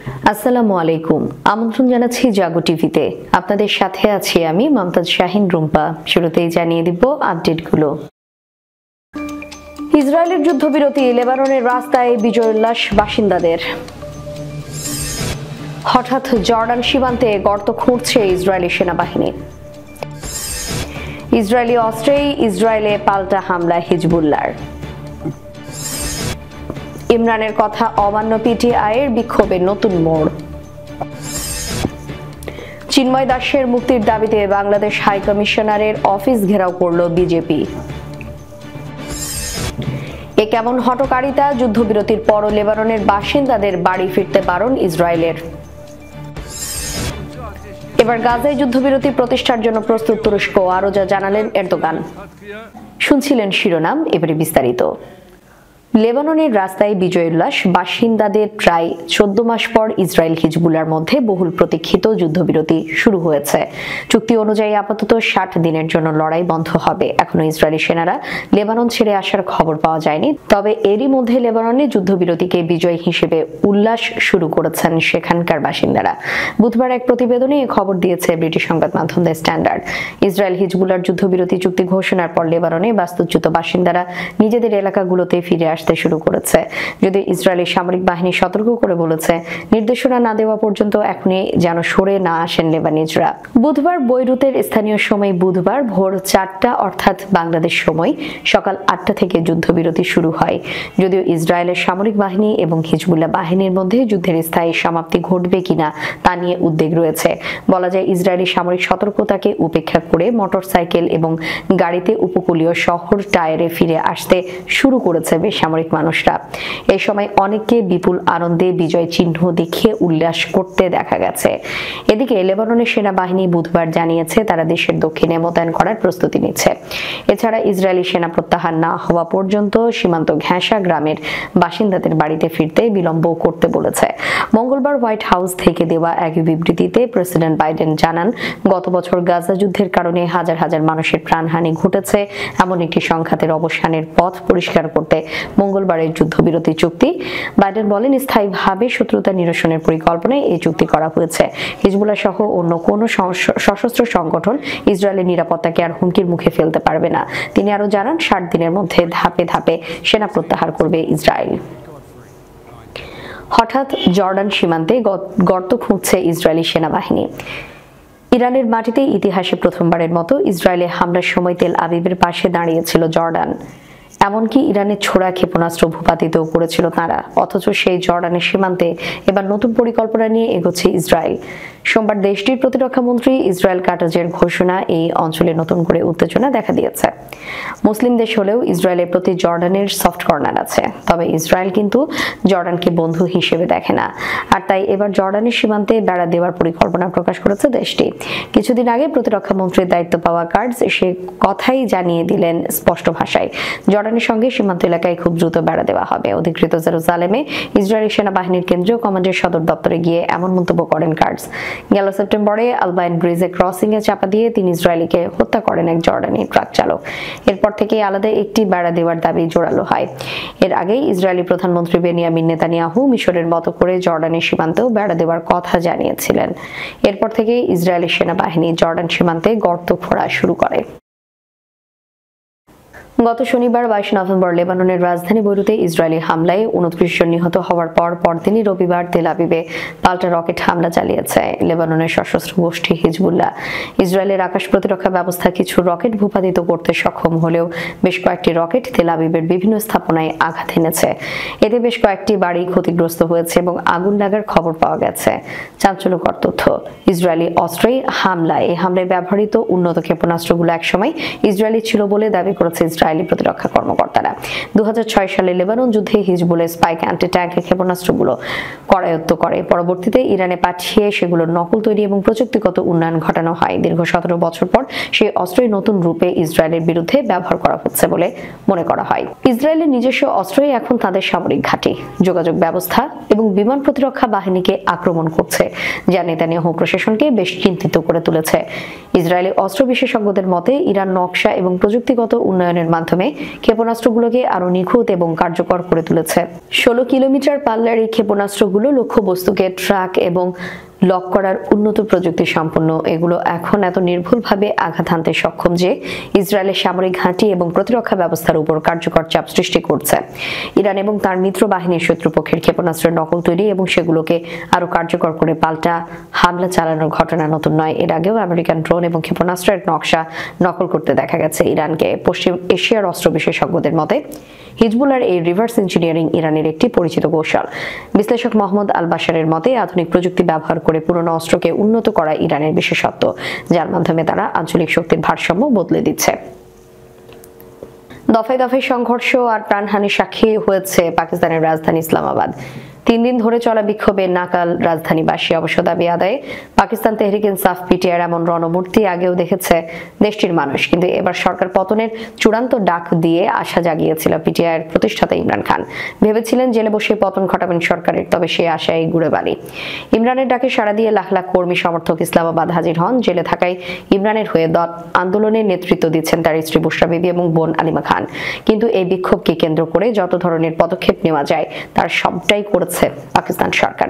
আসসালামু আলাইকুম। আমন্ত্রণ জানাচ্ছি জাগো টিভিতে। আপনাদের সাথে আছি আমি মমতাজ শাহিন রুম্পা। শুরুতেই জানিয়ে দিব আপডেটগুলো। ইসরায়েলের যুদ্ধবিরতি, লেবাননের রাস্তায় বিজয় উল্লাস বাসিন্দাদের। হঠাৎ জর্ডান সীমান্তে গর্ত খুঁড়ছে ইসরায়েলি সেনাবাহিনী। ইসরায়েলি অস্ত্রেই ইসরায়েলে পাল্টা হামলা হিজবুল্লাহর। ইমরানের কথা অমান্য, পিটিআইয়ের বিক্ষোভে নতুন মোড়। চিন্ময় দাসের মুক্তির দাবিতে বাংলাদেশ হাই কমিশনারের অফিস ঘেরাও করল বিজেপি। এ কেমন হঠকারিতা, যুদ্ধবিরতির পরও লেবাননের বাসিন্দাদের বাড়ি ফিরতে বারণ ইসরায়েলের। এবার গাজায় যুদ্ধবিরতি প্রতিষ্ঠার জন্য প্রস্তুত তুরস্ক, আরও যা জানালেন এরদোগান। শুনছিলেন শিরোনাম, এবারে বিস্তারিত। লেবাননের রাস্তায় বিজয় উল্লাস বাসিন্দাদের। প্রায় 14 মাস পর ইসরায়েল হিজবুল্লাহর মধ্যে বহুল প্রতীক্ষিত যুদ্ধবিরতি শুরু হয়েছে। চুক্তি অনুযায়ী আপাতত 60 দিনের জন্য লড়াই বন্ধ হবে। এখনো ইসরায়েলি সেনারা লেবানন ছেড়ে আসার খবর পাওয়া যায়নি। তবে এরই মধ্যে লেবাননে যুদ্ধবিরতিকে বিজয় হিসেবে উল্লাস শুরু করেছেন সেখানকার বাসিন্দারা। বুধবার এক প্রতিবেদনে এ খবর দিয়েছে ব্রিটিশ সংবাদ মাধ্যম দ্য স্ট্যান্ডার্ড। ইসরায়েল হিজবুল্লাহর যুদ্ধবিরতি চুক্তি ঘোষণার পর লেবাননে বাস্তুচ্যুত বাসিন্দারা নিজেদের এলাকাগুলোতে ফিরে আসতে শুরু করেছে। যদি ইসরায়েলি সামরিক বাহিনী সতর্ক করে বলেছে, নির্দেশনা না দেওয়া পর্যন্ত এখনই যেন সরে না আসেন লেবানিজরা। বুধবার বৈরুতের স্থানীয় সময় বুধবার ভোর 4টা অর্থাৎ বাংলাদেশ সময় সকাল 8টা থেকে যুদ্ধবিরতি শুরু হয়। যদিও ইসরায়েলের সামরিক বাহিনী এবং হিজবুল্লাহ বাহিনীর মধ্যে যুদ্ধের স্থায়ী সমাপ্তি ঘটবে কিনা তা নিয়ে উদ্বেগ রয়েছে। বলা যায়, ইসরায়েলি সামরিক সতর্কতাকে উপেক্ষা করে মোটরসাইকেল এবং গাড়িতে উপকূলীয় শহর টায়ারে ফিরে আসতে শুরু করেছে বেসামরিক মানুষরা। এই সময় অনেককে বিপুল আনন্দে বিজয় চিহ্ন দেখিয়ে উল্লাস করতে দেখা গেছে। এদিকে লেবাননের সেনাবাহিনী বুধবার জানিয়েছে তারা দেশের দক্ষিণে মোতায়েন করার প্রস্তুতি নিচ্ছে। এছাড়া ইসরায়েলি সেনা প্রত্যাহার না হওয়া পর্যন্ত সীমান্ত ঘেঁষা গ্রামের বাসিন্দাদের বাড়িতে ফিরতে বিলম্ব করতে বলেছে। মঙ্গলবার হোয়াইট হাউস থেকে দেওয়া এক বিবৃতিতে প্রেসিডেন্ট বাইডেন জানান, গত বছর গাজা যুদ্ধের কারণে হাজার হাজার মানুষের প্রাণহানি ঘটেছে। এমন একটি সংঘাতের অবসানের পথ পরিষ্কার করতে মঙ্গলবারের যুদ্ধবিরতি চুক্তি। বাইডেন বলেন, স্থায়ীভাবে শত্রুতা নিরসনের পরিকল্পনায় এই চুক্তি করা হয়েছে। হিজবুল্লাহ সহ অন্য কোনো সশস্ত্র সংগঠন ইসরায়েলের নিরাপত্তাকে আর হুমকির মুখে ফেলতে পারবে না। তিনি আরো জানান, 60 দিনের মধ্যে ধাপে ধাপে সেনা প্রত্যাহার করবে ইসরায়েল। হঠাৎ জর্ডান সীমান্তে গর্ত খুঁড়ছে ইসরায়েলি সেনাবাহিনী। ইরানের মাটিতে ইতিহাসে প্রথমবারের মতো ইসরায়েলে হামলার সময় তেল আবিবের পাশে দাঁড়িয়েছিল জর্ডান। এমনকি ইরানের ছোড়া ক্ষেপণাস্ত্র ভূপাতিত করেছিল তারা। অথচ সেই জর্ডানের সীমান্তে এবার নতুন পরিকল্পনা নিয়ে এগোচ্ছে ইসরায়েল। সোমবার দেশটির প্রতিরক্ষা মন্ত্রী ইসরায়েল কাটাজের ঘোষণা এই অঞ্চলে নতুন করে উত্তেজনা দেখা দিয়েছে। মুসলিম দেশ হলেও ইসরায়েলের প্রতি জর্ডানের সফট কর্নার আছে। তবে ইসরায়েল কিন্তু জর্ডানকে বন্ধু হিসেবে দেখে না। আর তাই এবার জর্ডানের সীমান্তে বেড়া দেওয়ার পরিকল্পনা প্রকাশ করেছে দেশটি। কিছুদিন আগে প্রতিরক্ষা মন্ত্রীর দায়িত্ব পাওয়া কার্ডস সে কথাই জানিয়ে দিলেন স্পষ্ট ভাষায়, জর্ডানের সঙ্গে সীমান্ত এলাকায় খুব দ্রুত বেড়া দেওয়া হবে। অধিকৃত জেরুজালেমে ইসরায়েলি সেনাবাহিনীর কেন্দ্রীয় কমান্ডের সদর দপ্তরে গিয়ে এমন মন্তব্য করেন কার্ডস। গেল সেপ্টেম্বরে আলবাইন ব্রিজে ক্রসিং এ চাপা দিয়ে 3 ইসরায়েলিকে হত্যা করেন এক জর্ডানি ট্রাক চালক। এরপর থেকে আলাদা একটি বেড়া দেওয়ার দাবি জোরালো হয়। এর আগেই ইসরায়েলি প্রধানমন্ত্রী বেনিয়ামিন নেতানিয়াহু মিশরের মতো করে জর্ডানের সীমান্তেও বেড়া দেওয়ার কথা জানিয়েছিলেন। এরপর থেকে ইসরায়েলি সেনাবাহিনী জর্ডান সীমান্তে গর্ত খোঁড়া শুরু করে। গত শনিবার 22 নভেম্বর লেবাননের রাজধানী বৈরুতে ইসরায়েলি হামলায় 29 জন নিহত হওয়ার পরদিনই রবিবার তেল আবিবে পাল্টা রকেট হামলা চালিয়েছে লেবাননের সশস্ত্র গোষ্ঠী হিজবুল্লাহ। ইসরায়েলের আকাশ প্রতিরক্ষা ব্যবস্থা কিছু রকেট ভূপাতিত করতে সক্ষম হলেও বেশ কয়েকটি রকেট তেল আবিবের বিভিন্ন স্থাপনায় আঘাত এনেছে। এতে বেশ কয়েকটি বাড়ি ক্ষতিগ্রস্ত হয়েছে এবং আগুন লাগার খবর পাওয়া গেছে। চাঞ্চল্যকর তথ্য, ইসরায়েলি অস্ত্রেই হামলায় এই হামলায় ব্যবহৃত উন্নত ক্ষেপণাস্ত্রগুলো একসময় ইসরায়েলি ছিল বলে দাবি করেছে ইসরায়েলি প্রতিরক্ষা কর্মকর্তারা। 2006 সালে লেবানন যুদ্ধে হিজবুলের স্পাইক অ্যান্টি ট্যাঙ্ক ক্ষেপণাস্ত্রগুলো করায়ত্ত করে। পরবর্তীতে ইরানে পাঠিয়ে সেগুলোর নকল তৈরি এবং প্রযুক্তিগত উন্নয়ন ঘটানো হয়। দীর্ঘ 17 বছর পর সেই অস্ত্রই নতুন রূপে ইসরায়েলের বিরুদ্ধে ব্যবহার করা হচ্ছে বলে মনে করা হয়। ইসরায়েলের নিজস্ব অস্ত্রই এখন তাদের সামরিক ঘাঁটি, যোগাযোগ ব্যবস্থা এবং বিমান প্রতিরক্ষা বাহিনীকে আক্রমণ করছে, যা নেতানিয়াহু প্রশাসনকে বেশ চিন্তিত করে তুলেছে। ইসরায়েলি অস্ত্র বিশেষজ্ঞদের মতে ইরান নকশা এবং প্রযুক্তিগত উন্নয়নের মাধ্যমে ক্ষেপণাস্ত্রগুলোকে আরো নিখুঁত এবং কার্যকর করে তুলেছে। 16 কিলোমিটার পাল্লার এই ক্ষেপণাস্ত্রগুলো লক্ষ্যবস্তুকে ট্র্যাক এবং লক করার উন্নত প্রযুক্তি সম্পন্ন। এগুলো এখন এত নির্ভুলভাবে আঘাত হানতে সক্ষম যে ইসরায়েলের সামরিক ঘাঁটি এবং প্রতিরক্ষা ব্যবস্থার উপর কার্যকর চাপ সৃষ্টি করছে। ইরান এবং তার মিত্র বাহিনীর শত্রুপক্ষের ক্ষেপণাস্ত্রের নকল তৈরি এবং সেগুলোকে আরো কার্যকর করে পাল্টা হামলা চালানোর ঘটনা নতুন নয়। এর আগেও আমেরিকান ড্রোন এবং ক্ষেপণাস্ত্রের নকশা নকল করতে দেখা গেছে ইরানকে। পশ্চিম এশিয়ার অস্ত্র বিশেষজ্ঞদের মতে হিজবুল্লাহর এই রিভার্স ইঞ্জিনিয়ারিং ইরানের একটি পরিচিত কৌশল। বিশ্লেষক মোহাম্মদ আল বাশারের মতে আধুনিক প্রযুক্তি ব্যবহার করে পুরনো অস্ত্রকে উন্নত করা ইরানের বিশেষত্ব, যার মাধ্যমে তারা আঞ্চলিক শক্তির ভারসাম্য বদলে দিচ্ছে। দফায় দফায় সংঘর্ষ আর প্রাণহানির সাক্ষী হয়েছে পাকিস্তানের রাজধানী ইসলামাবাদ। 3 দিন ধরে চলা বিক্ষোভে নাকাল রাজধানীবাসী। অবশ্য দাবি আদায়ে পাকিস্তান তেহরিক ইনসাফ পিটিআইয়ের এমন রণমূর্তি আগেও দেখেছে দেশটির মানুষ, কিন্তু এবার সরকার পতনের চূড়ান্ত ডাক দিয়ে আশা জাগিয়েছিল পিটিআইয়ের প্রতিষ্ঠাতা ইমরান খান। ভেবেছিলেন জেলে বসে পতন ঘটাবেন সরকারের, তবে সেই আশায় গুড়ে বালি। ইমরানের ডাকে সাড়া দিয়ে লাখ লাখ কর্মী সমর্থক ইসলামাবাদ হাজির হন। জেলে থাকায় ইমরানের হয়ে আন্দোলনের নেতৃত্ব দিচ্ছেন তার স্ত্রী বুশরা বিবি এবং বোন আলিমা খান। কিন্তু এই বিক্ষোভকে কেন্দ্র করে যত ধরনের পদক্ষেপ নেওয়া যায় তার সবটাই করেছে পাকিস্তান সরকার।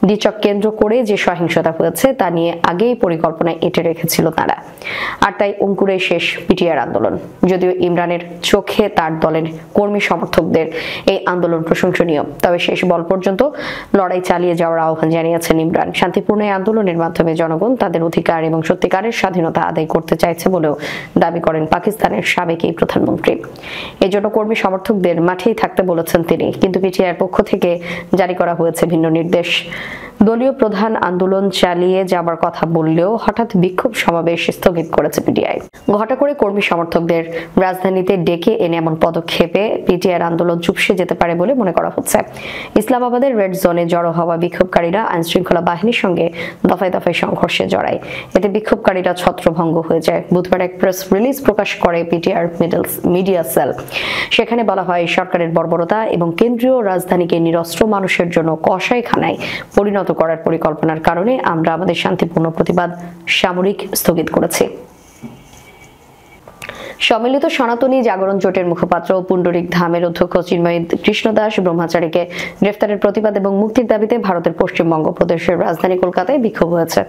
নিচক কেন্দ্র করে যে সহিংসতা হয়েছে তা নিয়ে আগেই পরিকল্পনায় এঁটে রেখেছিল তারা, আর তাই অঙ্কুরে শেষ পিটিআর আন্দোলন। যদিও ইমরানের চোখে তার দলের কর্মী সমর্থকদের এই আন্দোলন প্রশংসনীয়, তবে শেষ বল পর্যন্ত লড়াই চালিয়ে যাওয়ার আহ্বান জানিয়েছেন ইমরান। শান্তিপূর্ণ এই আন্দোলনের মাধ্যমে জনগণ তাদের অধিকার এবং সত্যিকারের স্বাধীনতা আদায় করতে চাইছে বলেও দাবি করেন পাকিস্তানের সাবেক এই প্রধানমন্ত্রী। এজন্য কর্মী সমর্থকদের মাঠেই থাকতে বলেছেন তিনি, কিন্তু পিটিআর পক্ষ থেকে জারি করা হয়েছে ভিন্ন নির্দেশ। দলীয় প্রধান আন্দোলন চালিয়ে যাবার কথা বললেও হঠাৎ বিক্ষোভ সমাবেশ স্থগিত করেছে পিটিআই। ঘটা করে কর্মী সমর্থকদের রাজধানীতে ডেকে এনে এমন পদক্ষেপে পিটিআর আন্দোলন চুপসে যেতে পারে বলে মনে করা হচ্ছে। ইসলামাবাদের রেড জোনে জড়ো হওয়া বিক্ষোভকারীরা আইন শৃঙ্খলা বাহিনীর সঙ্গে দফায় দফায় সংঘর্ষে জড়ায়। এতে বিক্ষোভকারীরা ছত্রভঙ্গ হয়ে যায়। বুধবার এক প্রেস রিলিজ প্রকাশ করে পিটিআর মিডিয়া সেল। সেখানে বলা হয়, সরকারের বর্বরতা এবং কেন্দ্রীয় রাজধানীকে নিরস্ত্র মানুষের জন্য কসাইখানায় পরিণত করার পরিকল্পনার কারণে আমরা আমাদের শান্তিপূর্ণ প্রতিবাদ সামরিক স্থগিত করেছি। সম্মিলিত সনাতনী জাগরণ জোটের মুখপাত্র পুণ্ডরিক ধামের অধ্যক্ষ চিন্ময় কৃষ্ণ দাস ব্রহ্মচারীকে গ্রেফতারের প্রতিবাদ এবং মুক্তির দাবিতে ভারতের পশ্চিমবঙ্গ প্রদেশের রাজধানী কলকাতায় বিক্ষোভ হয়েছে।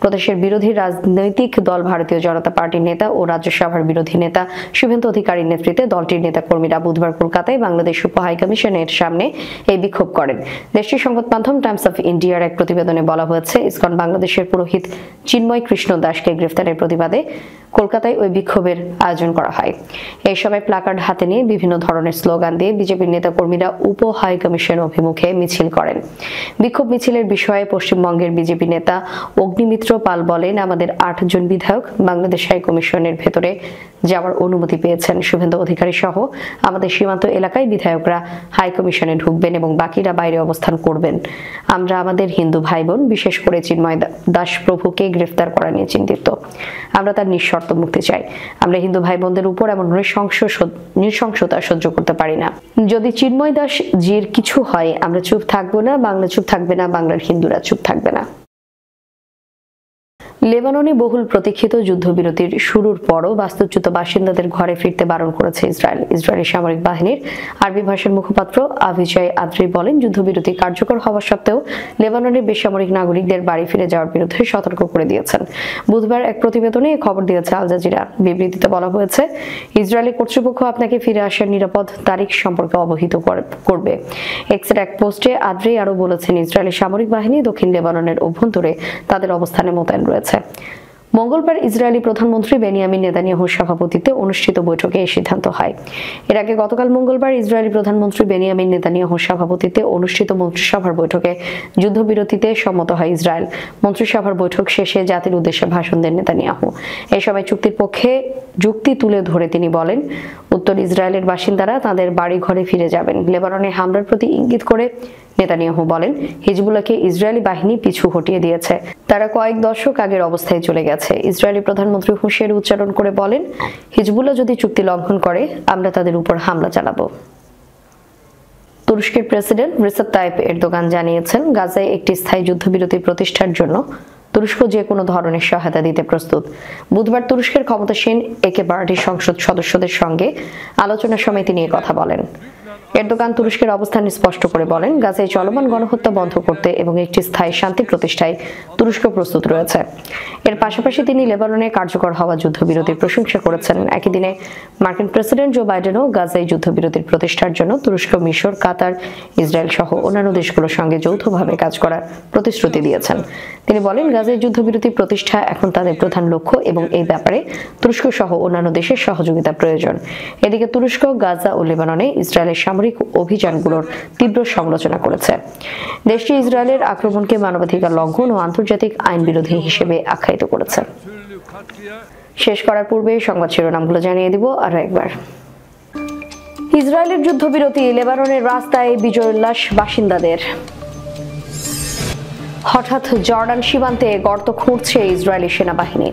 প্রদেশের বিরোধী রাজনৈতিক দল ভারতীয় জনতা পার্টির নেতা ও রাজ্যসভার বিরোধী নেতা শুভেন্দু অধিকারীর নেতৃত্বে দলটির নেতাকর্মীরা বুধবার কলকাতায় বাংলাদেশ উপ হাইকমিশনের সামনে এই বিক্ষোভ করেন। দেশটির সংবাদ মাধ্যম টাইমস অফ ইন্ডিয়ার এক প্রতিবেদনে বলা হয়েছে, ইসকন বাংলাদেশের পুরোহিত চিন্ময় কৃষ্ণ দাসকে গ্রেফতারের প্রতিবাদে কলকাতায় ওই বিক্ষোভের আয়োজন করা হয়। এই সময় প্লাকার্ড হাতে নিয়ে বিভিন্ন ধরনের স্লোগান দিয়ে বিজেপির নেতাকর্মীরা উপ হাই কমিশন অভিমুখে মিছিল করেন। বিক্ষোভ মিছিলের বিষয়ে পশ্চিমবঙ্গের বিজেপি নেতা অগ্নিমিত্র পাল বলেন, আমাদের 8 জন বিধায়ক বাংলাদেশ হাই কমিশনের ভেতরে যাওয়ার অনুমতি পেয়েছেন। শুভেন্দু অধিকারী সহ আমাদের সীমান্ত এলাকায় বিধায়করা হাই কমিশনে ঢুকবেন এবং বাকিরা বাইরে অবস্থান করবেন। আমরা আমাদের হিন্দু ভাই বোন, বিশেষ করে চিন্ময় দাস প্রভুকে গ্রেফতার করা নিয়ে চিন্তিত। আমরা তার নিঃশর্ত মুক্তি চাই। আমরা হিন্দু ভাই বোনদের উপর এমন নৃশংসতা সহ্য করতে পারি না। যদি চিন্ময় দাস জির কিছু হয়, আমরা চুপ থাকবো না, বাংলা চুপ থাকবে না, বাংলার হিন্দুরা চুপ থাকবে না। লেবাননে বহুল প্রতীক্ষিত যুদ্ধবিরতির শুরুর পরও বাস্তুচ্যুত বাসিন্দাদের ঘরে ফিরতে বারণ করেছে ইসরায়েল। ইসরায়েলি সামরিক বাহিনীর আরবি ভাষার মুখপাত্র আভিজয় আদ্রি বলেন, যুদ্ধবিরতি কার্যকর হওয়া সত্ত্বেও লেবাননের বেসামরিক নাগরিকদের বাড়ি ফিরে যাওয়ার বিরুদ্ধে সতর্ক করে দিয়েছেন। বুধবার এক প্রতিবেদনে এই খবর দিয়েছে আল জাজিরা। বিবৃতিতে বলা হয়েছে, ইসরায়েলি কর্তৃপক্ষ আপনাকে ফিরে আসার নিরাপদ তারিখ সম্পর্কে অবহিত করবে। এক্সের এক পোস্টে আদ্রি আরও বলেছেন, ইসরায়েলি সামরিক বাহিনী দক্ষিণ লেবাননের অভ্যন্তরে তাদের অবস্থানে মোতায়েন রয়েছে। মঙ্গলবার ইসরায়েলি প্রধানমন্ত্রী বেনিয়ামিন নেতানিয়াহুর সভাপতিত্বে অনুষ্ঠিত বৈঠকে এই সিদ্ধান্ত হয়। এর আগে গতকাল মঙ্গলবার ইসরায়েলি প্রধানমন্ত্রী বেনিয়ামিন নেতানিয়াহুর সভাপতিত্বে অনুষ্ঠিত মন্ত্রিসভার বৈঠকে যুদ্ধবিরতিতে সম্মত হয় ইসরায়েল। মন্ত্রিসভার বৈঠক শেষে জাতির উদ্দেশ্যে ভাষণ দেন নেতানিয়াহু। এই সময় চুক্তির পক্ষে যুক্তি তুলে ধরে তিনি বলেন, উত্তর ইসরায়েলের বাসিন্দারা তাদের বাড়ি ঘরে ফিরে যাবেন। লেবাননে হামলার প্রতি ইঙ্গিত করে নেতানিয়াহু বলেন, হিজবুল্লাহকে ইসরায়েলি বাহিনী পিছু হটিয়ে দিয়েছে। তারা কয়েক দশক আগের অবস্থায় চলে গেছে। ইসরায়েলি প্রধানমন্ত্রী হুঁশিয়ারি উচ্চারণ করে বলেন, হিজবুল্লাহ যদি চুক্তি লঙ্ঘন করে, আমরা তাদের উপর হামলা চালাবো। তুরস্কের প্রেসিডেন্ট রিসেপ তাইপ এরদোগান জানিয়েছেন, গাজায় একটি স্থায়ী যুদ্ধবিরতি প্রতিষ্ঠার জন্য তুরস্ক যে কোনো ধরনের সহায়তা দিতে প্রস্তুত। বুধবার তুরস্কের ক্ষমতাসীন একে পার্টির সংসদ সদস্যদের সঙ্গে আলোচনার সময় তিনি কথা বলেন। এরদোগান তুরস্কের অবস্থান স্পষ্ট করে বলেন, গাজায় চলমান গণহত্যা বন্ধ করতে এবং একটি স্থায়ী শান্তি প্রতিষ্ঠায় তুরস্ক প্রস্তুত রয়েছে। এর পাশাপাশি তিনি লেবাননে কার্যকর হওয়া যুদ্ধবিরতির প্রশংসা করেছেন। একই দিনে মার্কিন প্রেসিডেন্ট জো বাইডেনও গাজায় যুদ্ধবিরতির প্রতিষ্ঠার জন্য তুরস্ক, মিশর, কাতার, ইসরায়েল সহ অন্যান্য দেশগুলোর সঙ্গে যৌথভাবে কাজ করার প্রতিশ্রুতি দিয়েছেন। তিনি বলেন, গাজায় যুদ্ধবিরতি প্রতিষ্ঠা এখন তাদের প্রধান লক্ষ্য এবং এই ব্যাপারে তুরস্ক সহ অন্যান্য দেশের সহযোগিতা প্রয়োজন। এদিকে তুরস্ক গাজা ও লেবাননে ইসরায়েলের সামরিক অভিযানগুলোর তীব্র সমালোচনা করেছে। দেশটি ইসরায়েলের আক্রমণকে মানবাধিকার লঙ্ঘন ও আন্তর্জাতিক আইন বিরোধী হিসেবে আখ্যায়িত করেছে। শেষ করার পূর্বে সংবাদ শিরোনামগুলো জানিয়ে দিব আরো একবার। ইসরায়েলের যুদ্ধবিরতি, লেবাননের রাস্তায় বিজয় উল্লাস বাসিন্দাদের। হঠাৎ জর্ডান সীমান্তে গর্ত খুঁড়ছে ইসরায়েলি সেনাবাহিনী।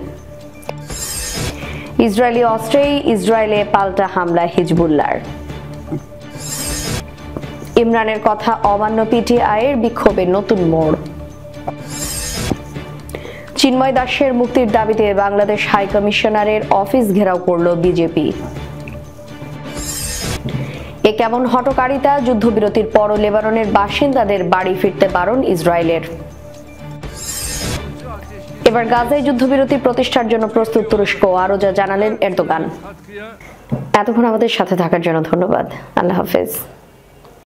ইসরায়েলি অস্ত্রেই ইসরায়েলে পাল্টা হামলা হিজবুল্লাহর। ইমরানের কথা অমান্য, পিটিআইয়ের বিক্ষোভে নতুন মোড়। চিন্ময় দাসের মুক্তির দাবিতে বাংলাদেশ হাই কমিশনারের অফিস ঘেরাও করল বিজেপি। এ কেমন হঠকারিতা, যুদ্ধবিরতির পরও লেবাননের বাসিন্দাদের বাড়ি ফিরতে বারণ ইসরায়েলের। এবার গাজায় যুদ্ধবিরতি প্রতিষ্ঠার জন্য প্রস্তুত তুরস্ক, আরো যা জানালেন এরদোগান। এতক্ষণ আমাদের সাথে থাকার জন্য ধন্যবাদ। আল্লাহ হাফেজ।